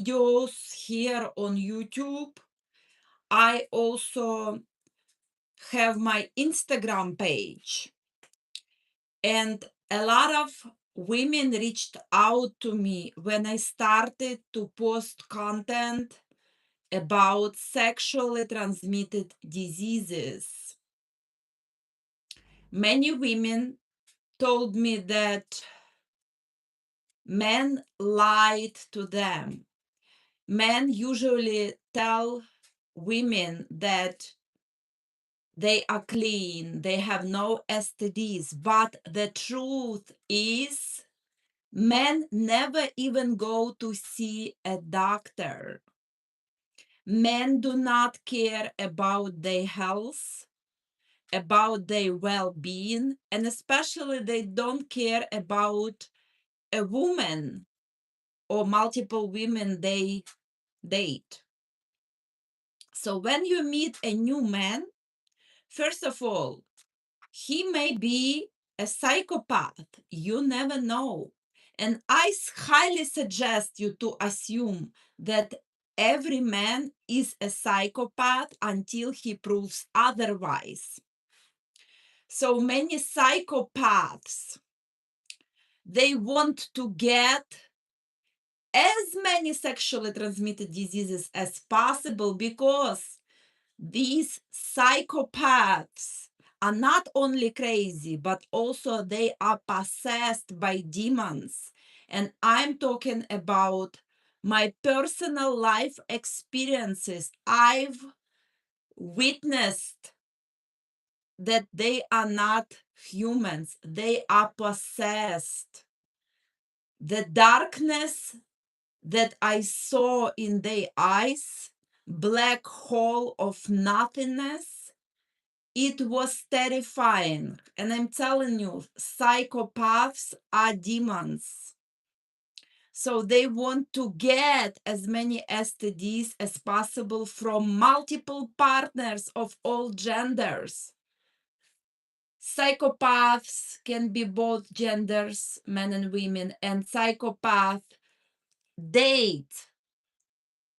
videos here on YouTube. I also have my Instagram page, and a lot of women reached out to me when I started to post content about sexually transmitted diseases. Many women told me that men lied to them. Men usually tell women that they are clean, they have no STDs, but the truth is, men never even go to see a doctor. Men do not care about their health, about their well-being, and especially they don't care about a woman or multiple women they date. So when you meet a new man, first of all, he may be a psychopath. You never know. And I highly suggest you to assume that every man is a psychopath until he proves otherwise. So many psychopaths, they want to get as many sexually transmitted diseases as possible because these psychopaths are not only crazy, but also they are possessed by demons. And I'm talking about my personal life experiences. I've witnessed that they are not humans, they are possessed. The darkness that I saw in their eyes, black hole of nothingness, it was terrifying. And I'm telling you, psychopaths are demons. So they want to get as many STDs as possible from multiple partners of all genders. Psychopaths can be both genders, men and women, and psychopaths date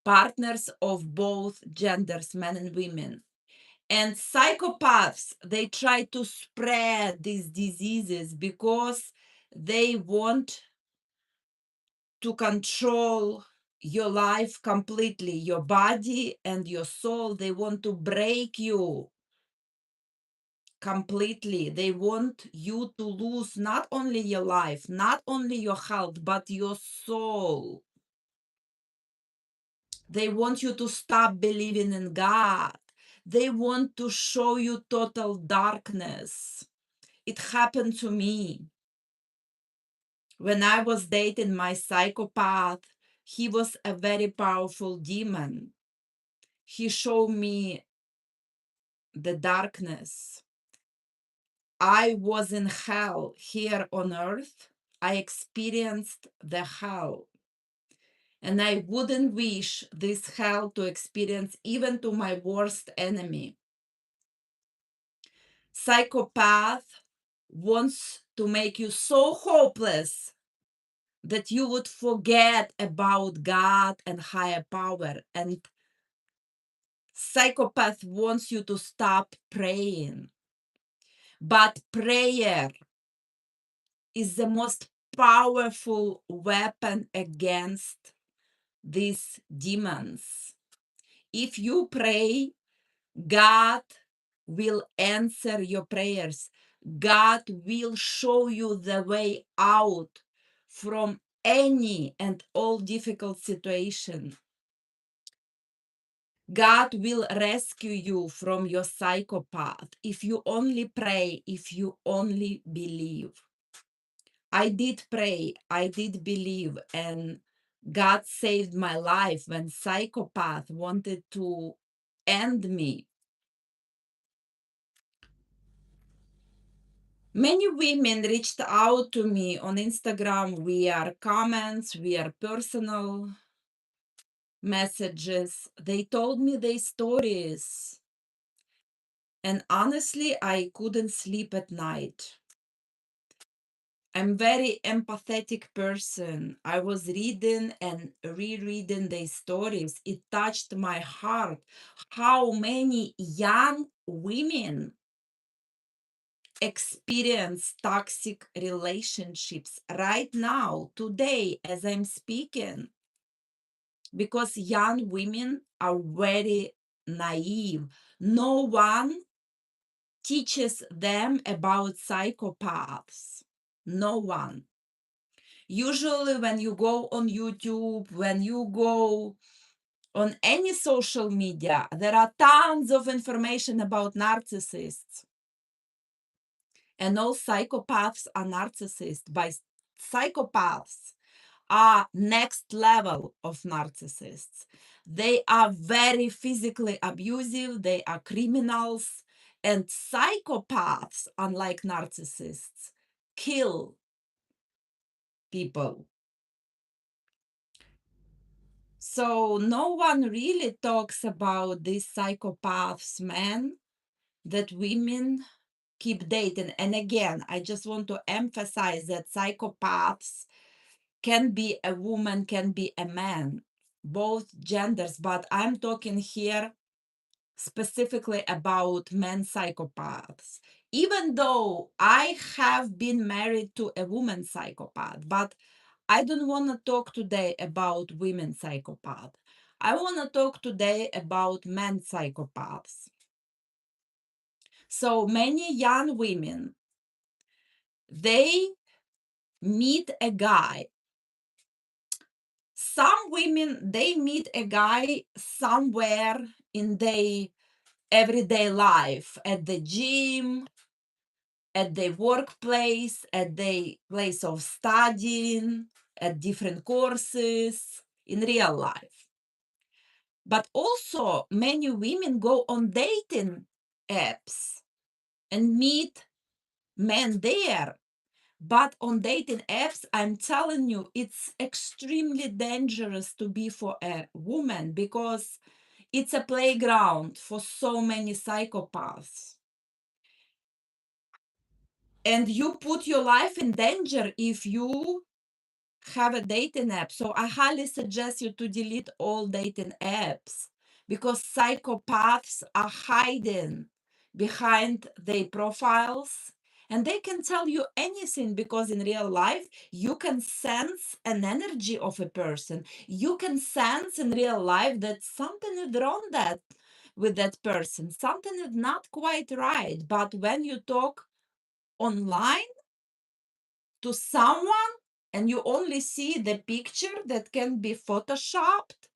partners of both genders, men and women. And psychopaths, they try to spread these diseases because they want to control your life completely, your body and your soul. They want to break you completely. They want you to lose not only your life, not only your health, but your soul. They want you to stop believing in God. They want to show you total darkness. It happened to me. When I was dating my psychopath, he was a very powerful demon. He showed me the darkness. I was in hell here on earth. I experienced the hell. And I wouldn't wish this hell to experience even to my worst enemy. Psychopath wants to make you so hopeless that you would forget about God and higher power. And psychopath wants you to stop praying. But prayer is the most powerful weapon against these demons. If you pray, God will answer your prayers. God will show you the way out from any and all difficult situation. God will rescue you from your psychopath if you only pray, if you only believe. I did pray, I did believe, and God saved my life when psychopath wanted to end me. Many women reached out to me on Instagram via comments, via personal messages. They told me their stories. And honestly, I couldn't sleep at night. I'm very empathetic person. I was reading and rereading their stories. It touched my heart how many young women experience toxic relationships right now, today, as I'm speaking, because young women are very naive. No one teaches them about psychopaths. No one. Usually, when you go on YouTube, when you go on any social media, there are tons of information about narcissists. And all psychopaths are narcissists. By psychopaths are next level of narcissists. They are very physically abusive, they are criminals, and psychopaths, unlike narcissists, kill people. So no one really talks about these psychopaths, men, that women keep dating. And again, I just want to emphasize that psychopaths can be a woman, can be a man, both genders, but I'm talking here specifically about men psychopaths. Even though I have been married to a woman psychopath, but I don't want to talk today about women psychopaths. I want to talk today about men psychopaths. So many young women, they meet a guy. Some women, they meet a guy somewhere in their everyday life, at the gym, at their workplace, at their place of studying, at different courses, in real life. But also, many women go on dating apps and meet men there. But on dating apps, I'm telling you, it's extremely dangerous to be for a woman because it's a playground for so many psychopaths. And you put your life in danger if you have a dating app. So I highly suggest you to delete all dating apps because psychopaths are hiding behind their profiles and they can tell you anything because in real life you can sense an energy of a person. You can sense in real life that something is wrong with that person. Something is not quite right. But when you talk online to someone and you only see the picture that can be photoshopped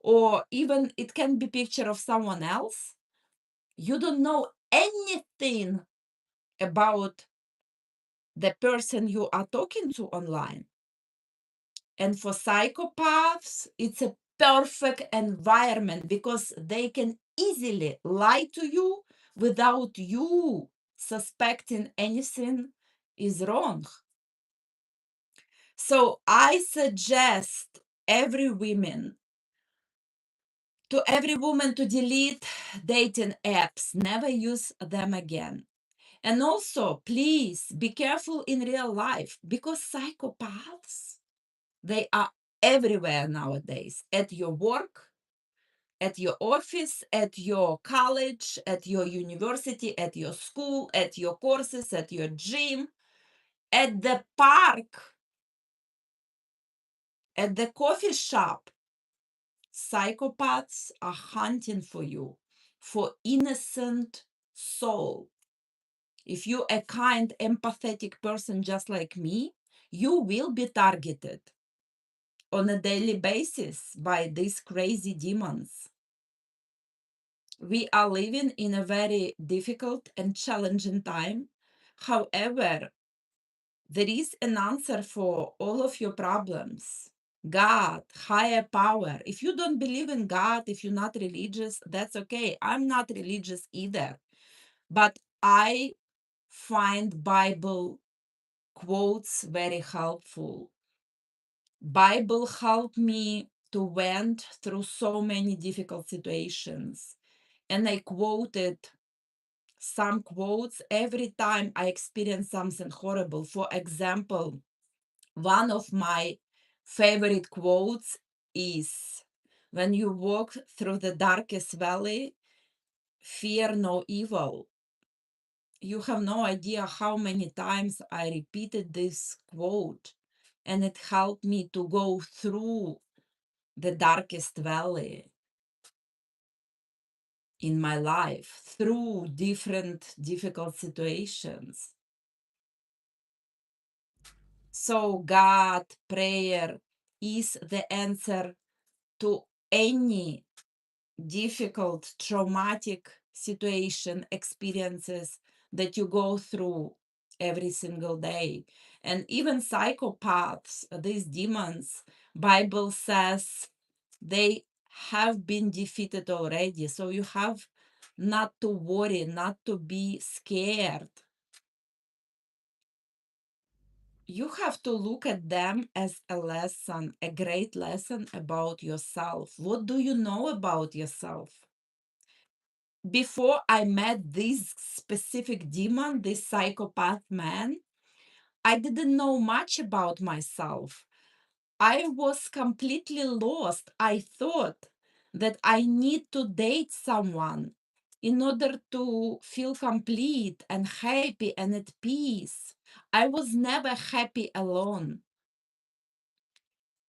or even it can be picture of someone else, you don't know anything about the person you are talking to online. And for psychopaths, it's a perfect environment because they can easily lie to you without you suspecting anything is wrong. So I suggest every woman to delete dating apps, never use them again. And also, please be careful in real life because psychopaths, they are everywhere nowadays, at your work, at your office, at your college, at your university, at your school, at your courses, at your gym, at the park, at the coffee shop. Psychopaths are hunting for you, for innocent soul. If you're a kind, empathetic person just like me, you will be targeted on a daily basis by these crazy demons. We are living in a very difficult and challenging time. However, there is an answer for all of your problems. God, higher power. If you don't believe in God, if you're not religious, that's okay. I'm not religious either. But I find Bible quotes very helpful. Bible helped me to went through so many difficult situations. And I quoted some quotes every time I experience something horrible. For example, one of my favorite quotes is, "When you walk through the darkest valley, fear no evil." You have no idea how many times I repeated this quote, and it helped me to go through the darkest valley in my life, through different difficult situations. So, God, prayer is the answer to any difficult, traumatic situation, experiences that you go through every single day. And even psychopaths, these demons, Bible says they have been defeated already. So you have not to worry, not to be scared. You have to look at them as a lesson, a great lesson about yourself. What do you know about yourself? Before I met this specific demon, this psychopath man, I didn't know much about myself. I was completely lost. I thought that I need to date someone in order to feel complete and happy and at peace. I was never happy alone.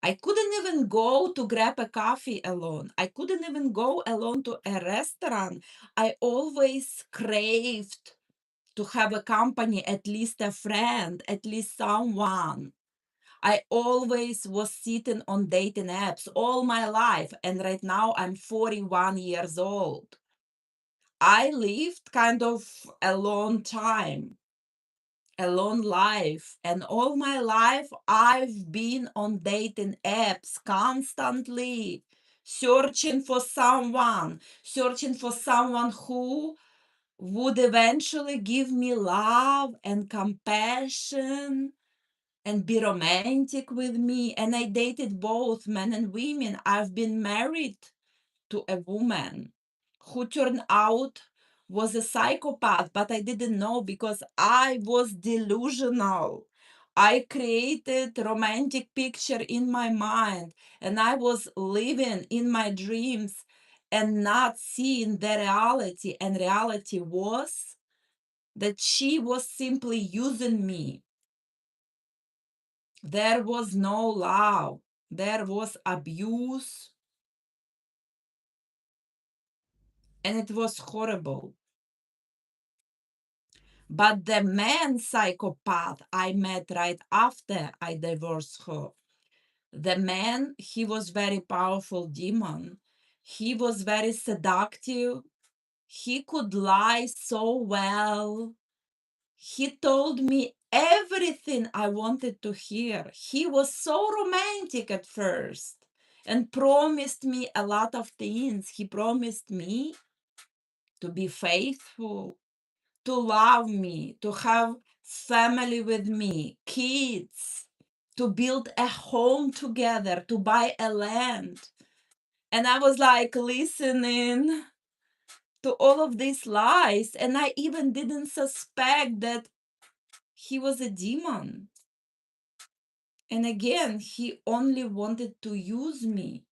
I couldn't even go to grab a coffee alone. I couldn't even go alone to a restaurant. I always craved to have a company, at least a friend, at least someone. I always was sitting on dating apps all my life. And right now I'm 41 years old. I lived kind of a long time, a long life. And all my life I've been on dating apps constantly, searching for someone who would eventually give me love and compassion and be romantic with me. And I dated both men and women. I've been married to a woman who turned out was a psychopath, but I didn't know because I was delusional. I created romantic picture in my mind and I was living in my dreams and not seeing the reality. And reality was that she was simply using me. There was no love. There was abuse. And it was horrible. But the man psychopath I met right after I divorced her, the man, he was very powerful demon. He was very seductive. He could lie so well. He told me everything I wanted to hear. He was so romantic at first and promised me a lot of things. He promised me to be faithful, to love me, to have family with me, kids, to build a home together, to buy a land. And I was like listening to all of these lies, and I even didn't suspect that he was a demon. And again, he only wanted to use me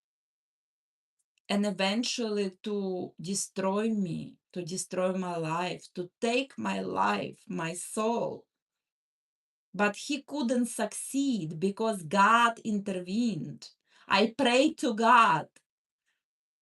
and eventually to destroy me, to destroy my life, to take my life, my soul. But he couldn't succeed because God intervened. I prayed to God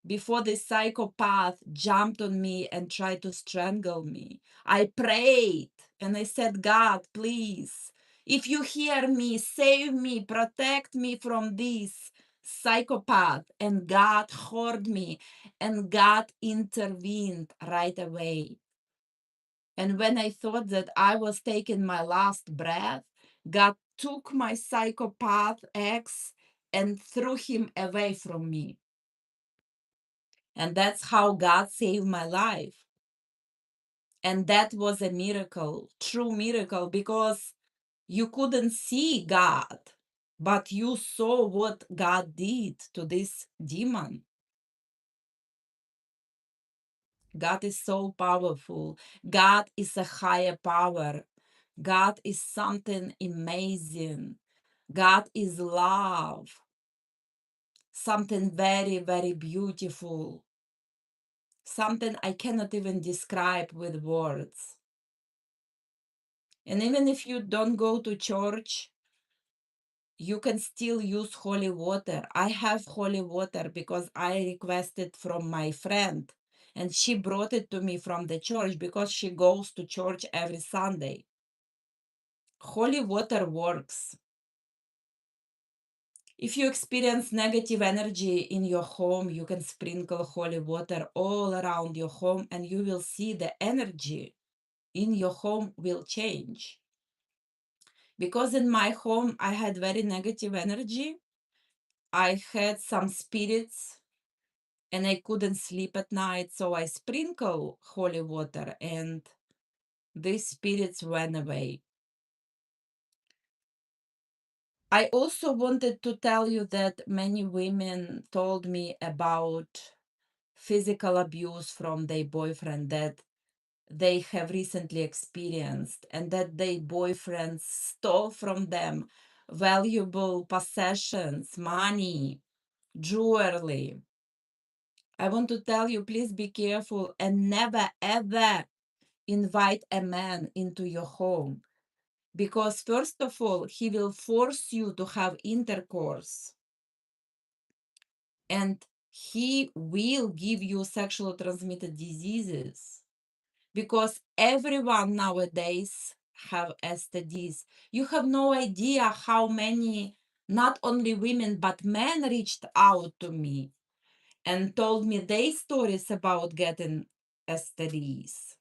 before the psychopath jumped on me and tried to strangle me. I prayed and I said, God, please, if you hear me, save me, protect me from this psychopath. And God heard me and God intervened right away. And when I thought that I was taking my last breath, God took my psychopath ex and threw him away from me. And that's how God saved my life. And that was a miracle, true miracle, because you couldn't see God, but you saw what God did to this demon. God is so powerful. God is a higher power. God is something amazing. God is love. Something very, very beautiful. Something I cannot even describe with words. And even if you don't go to church, you can still use holy water. I have holy water because I requested from my friend, and she brought it to me from the church because she goes to church every Sunday. Holy water works. If you experience negative energy in your home, you can sprinkle holy water all around your home, and you will see the energy in your home will change. Because in my home, I had very negative energy. I had some spirits and I couldn't sleep at night. So I sprinkle holy water and these spirits went away. I also wanted to tell you that many women told me about physical abuse from their boyfriend that they have recently experienced, and that their boyfriends stole from them valuable possessions, money, jewelry. I want to tell you, please be careful and never ever invite a man into your home, because first of all, he will force you to have intercourse and he will give you sexually transmitted diseases, because everyone nowadays have STDs. You have no idea how many, not only women, but men reached out to me and told me their stories about getting STDs.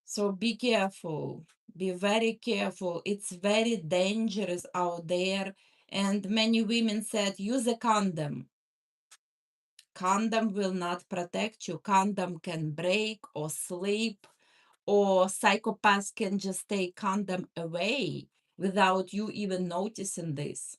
So be careful, be very careful. It's very dangerous out there. And many women said, use a condom. Condom will not protect you. Condom can break or slip, or psychopaths can just take condom away without you even noticing this.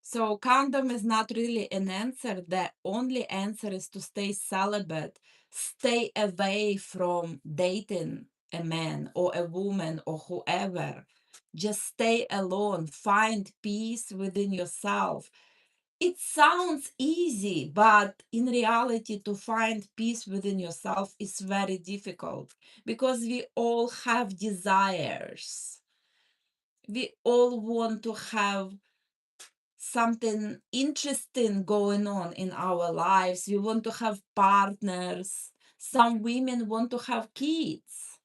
So condom is not really an answer. The only answer is to stay celibate, stay away from dating a man or a woman or whoever. Just stay alone, find peace within yourself. It sounds easy, but in reality, to find peace within yourself is very difficult, because we all have desires. We all want to have something interesting going on in our lives. We want to have partners. Some women want to have kids.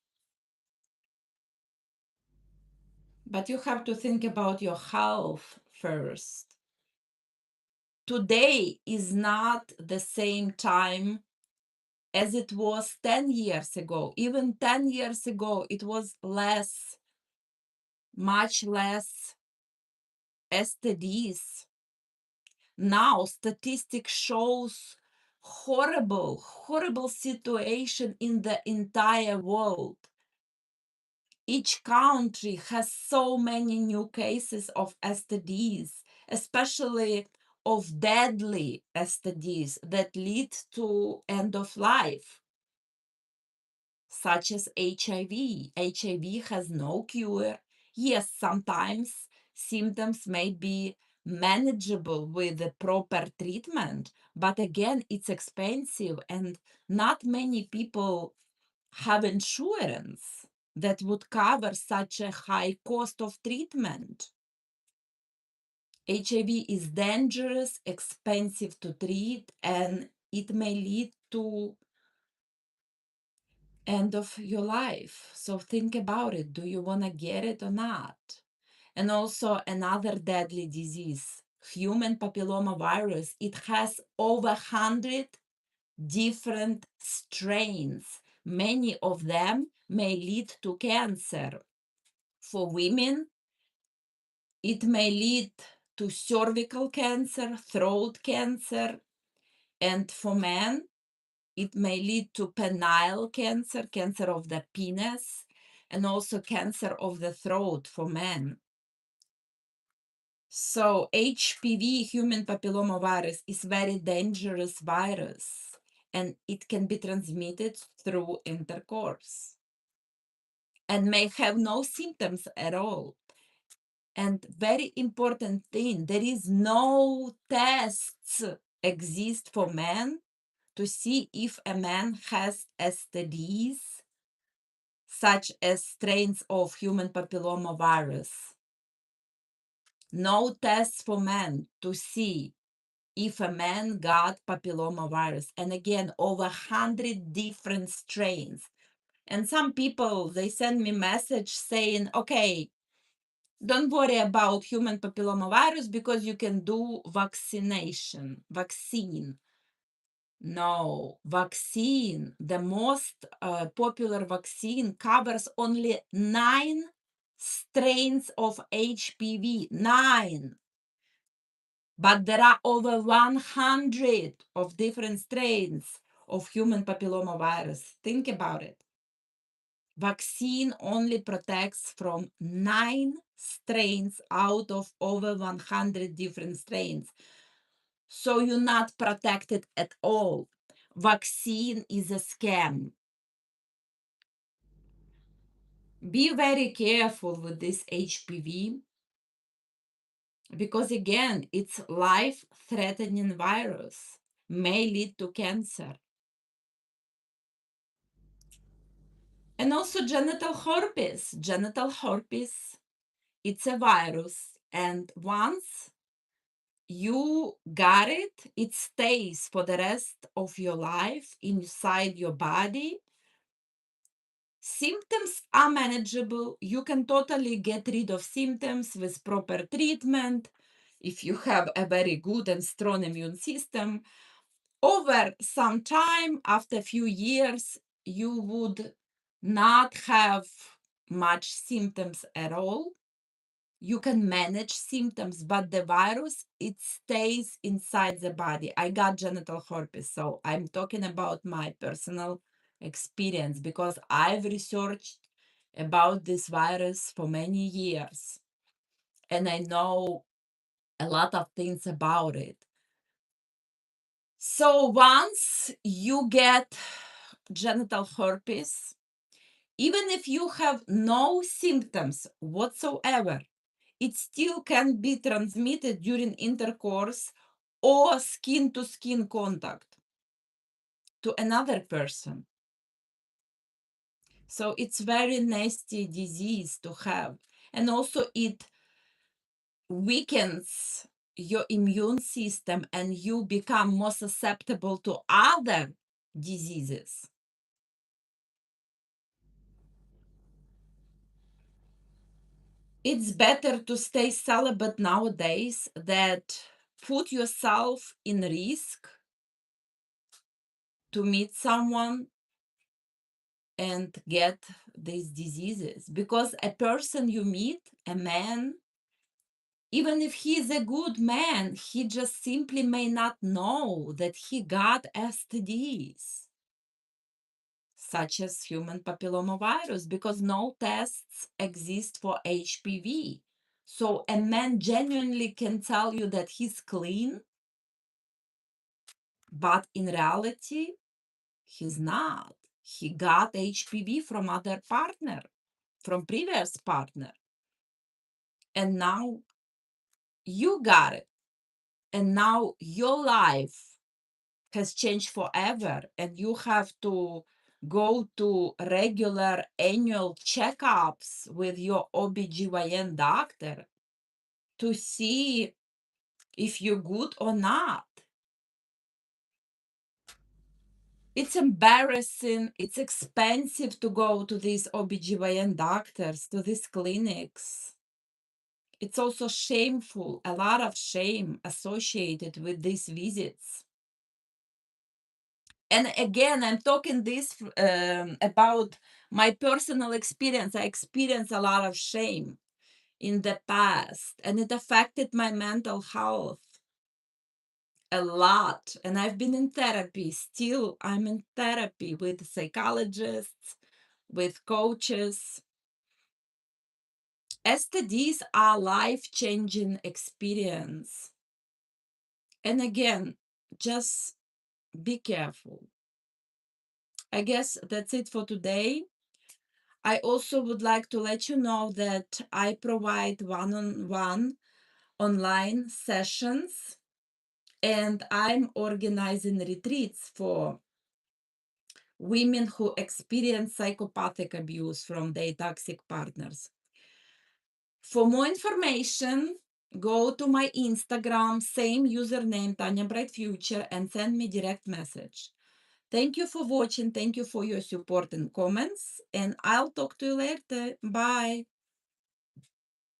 But you have to think about your health first. Today is not the same time as it was 10 years ago. Even 10 years ago, it was less, much less STDs. Now, statistics shows horrible, horrible situation in the entire world. Each country has so many new cases of STDs, especially of deadly STDs that lead to end of life, such as HIV. HIV has no cure. Yes, sometimes symptoms may be manageable with the proper treatment, but again, it's expensive and not many people have insurance that would cover such a high cost of treatment. HIV is dangerous, expensive to treat, and it may lead to end of your life. So think about it. Do you want to get it or not? And also another deadly disease, human papillomavirus. It has over 100 different strains. Many of them may lead to cancer. For women, it may lead to cervical cancer, throat cancer, and for men, it may lead to penile cancer, cancer of the penis, and also cancer of the throat for men. So HPV, human papillomavirus, is very dangerous virus. and it can be transmitted through intercourse and may have no symptoms at all. And very important thing, there is no tests exist for men to see if a man has STDs, such as strains of human papillomavirus. No tests for men to see if a man got papillomavirus. And again, over 100 different strains. And some people, they send me message saying, okay, don't worry about human papillomavirus because you can do vaccine. No, vaccine, the most popular vaccine covers only 9 strains of HPV, 9. But there are over 100 of different strains of human papillomavirus. Think about it. Vaccine only protects from 9 strains out of over 100 different strains. So you're not protected at all. Vaccine is a scam. Be very careful with this HPV because again, it's life-threatening virus, may lead to cancer. And also genital herpes. Genital herpes, it's a virus. And once you got it, it stays for the rest of your life inside your body. Symptoms are manageable. You can totally get rid of symptoms with proper treatment if you have a very good and strong immune system. Over some time, after a few years, you would not have much symptoms at all. You can manage symptoms, but the virus, it stays inside the body. I got genital herpes, so I'm talking about my personal experience because I've researched about this virus for many years and I know a lot of things about it. So once you get genital herpes, even if you have no symptoms whatsoever, it still can be transmitted during intercourse or skin-to-skin contact to another person. So it's very nasty disease to have. And also it weakens your immune system and you become more susceptible to other diseases. It's better to stay celibate nowadays than put yourself in risk to meet someone and get these diseases, because a person you meet, a man, even if he is a good man, he just simply may not know that he got STDs, such as human papillomavirus, because no tests exist for HPV. So a man genuinely can tell you that he's clean, but in reality, he's not. He got HPV from other partner, from previous partner. And now you got it. And now your life has changed forever. And you have to go to regular annual checkups with your OBGYN doctor to see if you're good or not. It's embarrassing. It's expensive to go to these OBGYN doctors, to these clinics. It's also shameful, a lot of shame associated with these visits. And again, I'm talking this about my personal experience. I experienced a lot of shame in the past, and it affected my mental health a lot. And I've been in therapy. Still, I'm in therapy with psychologists, with coaches. STDs are life-changing experience. And again, just be careful. I guess that's it for today. I also would like to let you know that I provide one-on-one online sessions, and I'm organizing retreats for women who experience psychopathic abuse from their toxic partners. For more information, go to my Instagram, same username, Tanya Bright Future, and send me direct message. Thank you for watching. Thank you for your support and comments. And I'll talk to you later. Bye.